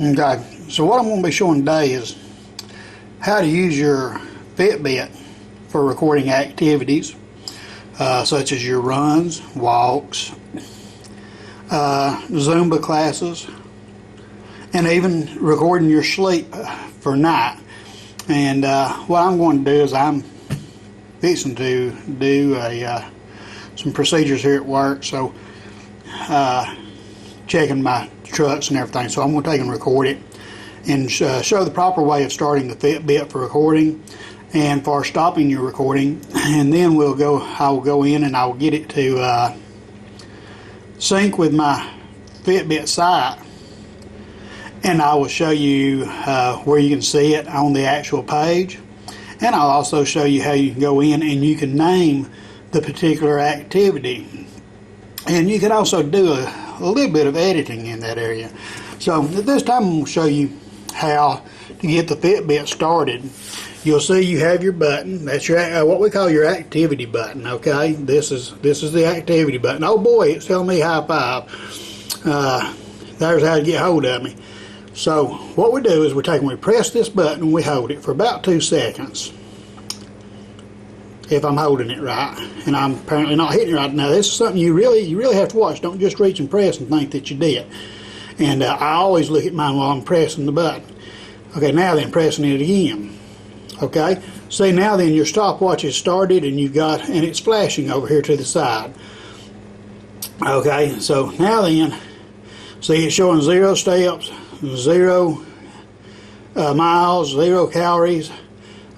Okay, so what I'm going to be showing today is how to use your Fitbit for recording activities such as your runs, walks, Zumba classes, and even recording your sleep for night. And what I'm going to do is I'm fixing to do some procedures here at work, so checking my trucks and everything, so I'm going to take and record it and show the proper way of starting the Fitbit for recording and for stopping your recording. And then I will go in and I will get it to sync with my Fitbit site, and I will show you where you can see it on the actual page, and I'll also show you how you can go in and you can name the particular activity, and you can also do a little bit of editing in that area. So at this time I'm going to show you how to get the Fitbit started. You'll see you have your button. That's your what we call your activity button. Okay, this is the activity button. Oh boy, it's telling me high five. There's how to get hold of me. So what we do is we press this button and we hold it for about 2 seconds. If I'm holding it right, and I'm apparently not hitting it right now. This is something you really have to watch. Don't just reach and press and think that you did. And I always look at mine while I'm pressing the button. Okay, now then, pressing it again. Okay, see, now then your stopwatch is started, and and it's flashing over here to the side. Okay, so now then, see, it's showing 0 steps, 0 miles, 0 calories,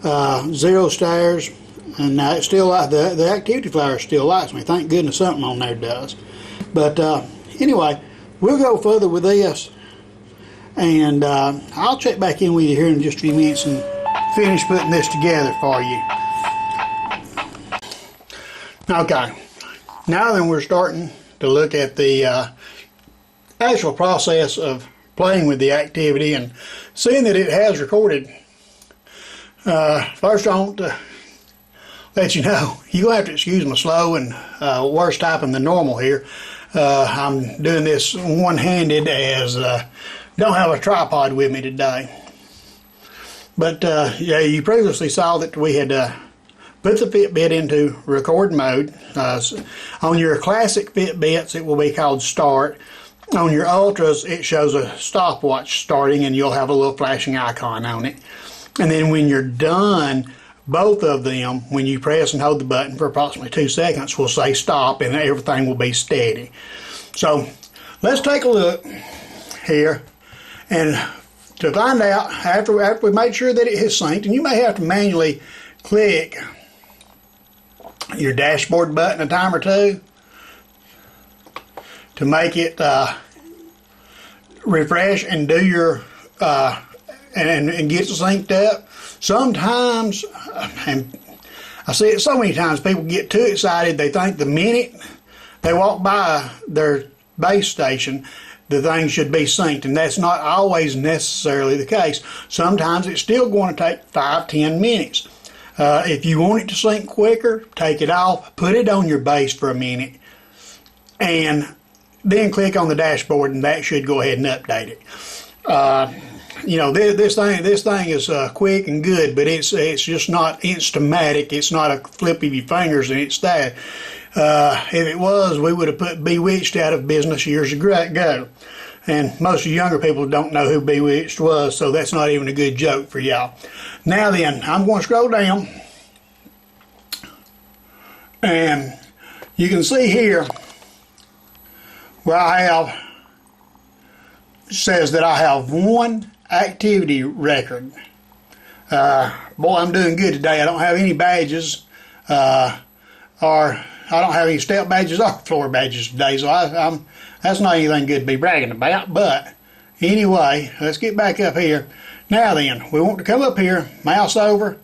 0 stairs. And it's still the activity flyer still likes me. Thank goodness something on there does. But anyway, we'll go further with this, and I'll check back in with you here in just a few minutes and finish putting this together for you. Okay, now then we're starting to look at the actual process of playing with the activity and seeing that it has recorded. First, I want to let you know, you're going to have to excuse my slow and worse typing than normal here. I'm doing this one-handed as don't have a tripod with me today. But yeah, you previously saw that we had put the Fitbit into record mode. On your classic Fitbits, it will be called start. On your Ultras, it shows a stopwatch starting, and you'll have a little flashing icon on it. And then when you're done, both of them, when you press and hold the button for approximately 2 seconds, will say stop, and everything will be steady. So let's take a look here, and to find out, after we make sure that it has synced, and you may have to manually click your dashboard button a time or two to make it refresh and do your and get it synced up. Sometimes, and I see it so many times, people get too excited. They think the minute they walk by their base station, the thing should be synced, and that's not always necessarily the case. Sometimes it's still going to take 5-10 minutes. If you want it to sync quicker, take it off, put it on your base for a minute, and then click on the dashboard, and that should go ahead and update it. You know, this thing is quick and good, but it's just not instamatic. It's not a flip of your fingers and it's that. If it was, we would have put Bewitched out of business years ago. And most of you younger people don't know who Bewitched was, so that's not even a good joke for y'all. Now then, I'm going to scroll down, and you can see here where I have, says that I have one activity record. Boy, I'm doing good today. I don't have any badges, or I don't have any step badges or floor badges today, so that's not anything good to be bragging about. But anyway, let's get back up here. Now then, we want to come up here, mouse over,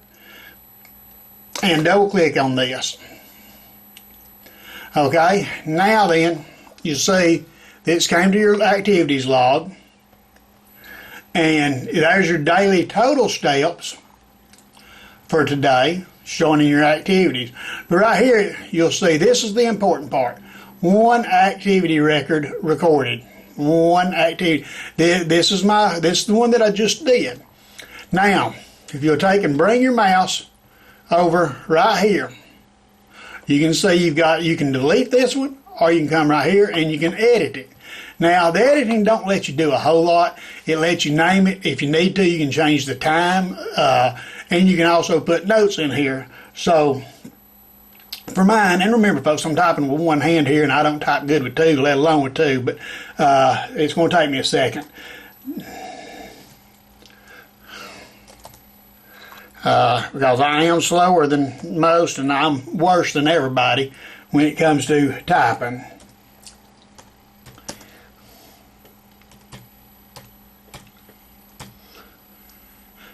and double click on this. Okay, now then, you see this came to your activities log, and there's your daily total steps for today, showing in your activities. But right here, you'll see this is the important part. One activity record recorded. one activity. This is the one that I just did. Now, if you'll take and bring your mouse over right here, you can see you can delete this one, or you can come right here and you can edit it. Now, the editing don't let you do a whole lot. It lets you name it. If you need to, you can change the time, and you can also put notes in here. So, for mine, and remember folks, I'm typing with one hand here, and I don't type good with two, let alone with two, but it's going to take me a second. Because I am slower than most, and I'm worse than everybody when it comes to typing.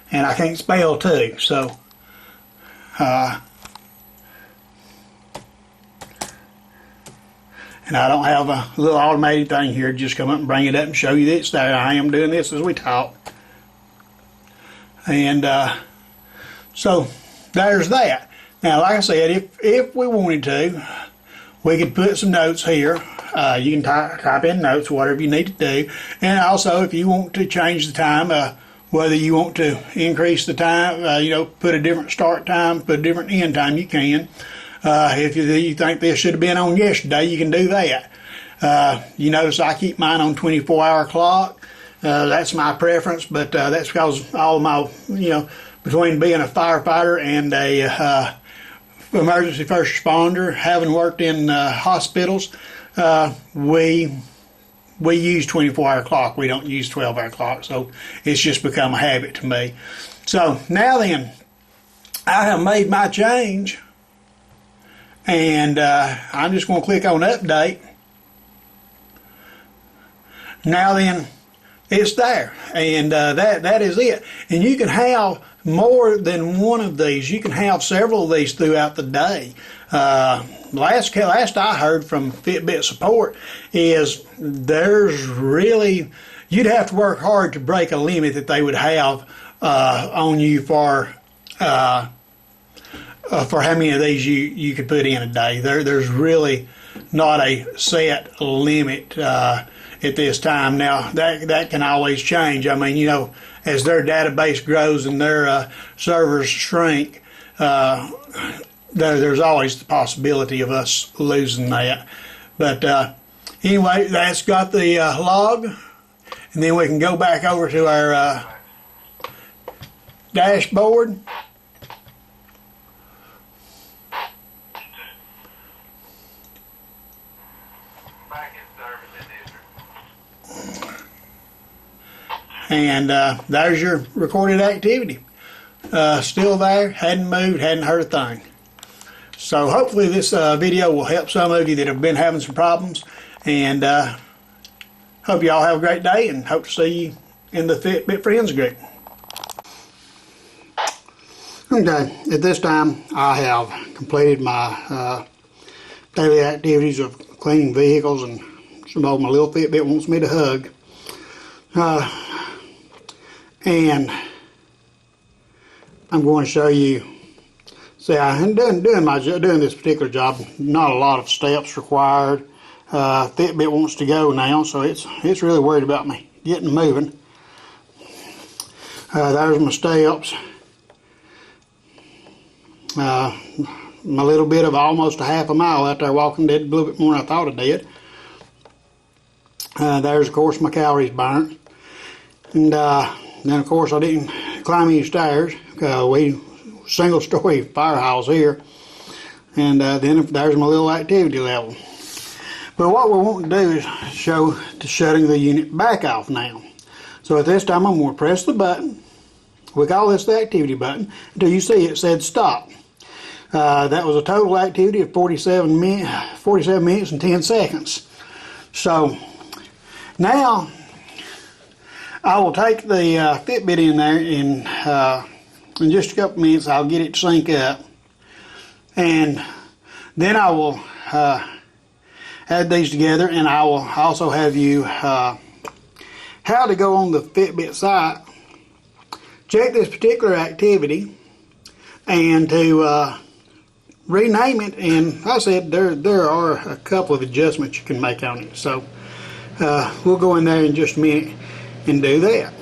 And I can't spell too, so and I don't have a little automated thing here to just come up and bring it up and show you that it's there. I am doing this as we talk. And so there's that. Now, like I said, if we wanted to, we could put some notes here. You can type in notes, whatever you need to do. And also, if you want to change the time, whether you want to increase the time, put a different start time, put a different end time, you can. If you think this should have been on yesterday, you can do that. You notice I keep mine on 24-hour clock. That's my preference, but that's because all my, between being a firefighter and a emergency first responder, having worked in hospitals, we use 24-hour clock. We don't use 12-hour clock, so it's just become a habit to me. So now then, I have made my change, and I'm just going to click on update. Now then, it's there, and that is it. And you can have more than one of these. You can have several of these throughout the day. Last I heard from Fitbit support is there's really, you'd have to work hard to break a limit that they would have on you for how many of these you could put in a day. There's really not a set limit at this time. Now that can always change. I mean, as their database grows and their servers shrink, there's always the possibility of us losing that. But anyway, that's got the log, and then we can go back over to our dashboard. And there's your recorded activity. Still there, hadn't moved, hadn't heard a thing. So hopefully this video will help some of you that have been having some problems, and hope you all have a great day, and hope to see you in the Fitbit Friends group. Okay, at this time I have completed my daily activities of cleaning vehicles, and my little Fitbit wants me to hug. And I'm going to show you. See, I'm doing this particular job. Not a lot of steps required. Fitbit wants to go now, so it's really worried about me getting moving. There's my steps. My little bit of almost a half a mile out there walking, did a little bit more than I thought I did. There's of course my calories burnt, and then of course I didn't climb any stairs. We single story firehouse here, and then there's my little activity level. But what we want to do is show the shutting the unit back off now. So at this time I'm going to press the button. We call this the activity button until you see it said stop. That was a total activity of 47 minutes and 10 seconds. So now I will take the Fitbit in there, and in just a couple minutes I'll get it to sync up, and then I will add these together, and I will also have you how to go on the Fitbit site, check this particular activity, and to rename it. And like I said, there are a couple of adjustments you can make on it. So we'll go in there in just a minute and do that.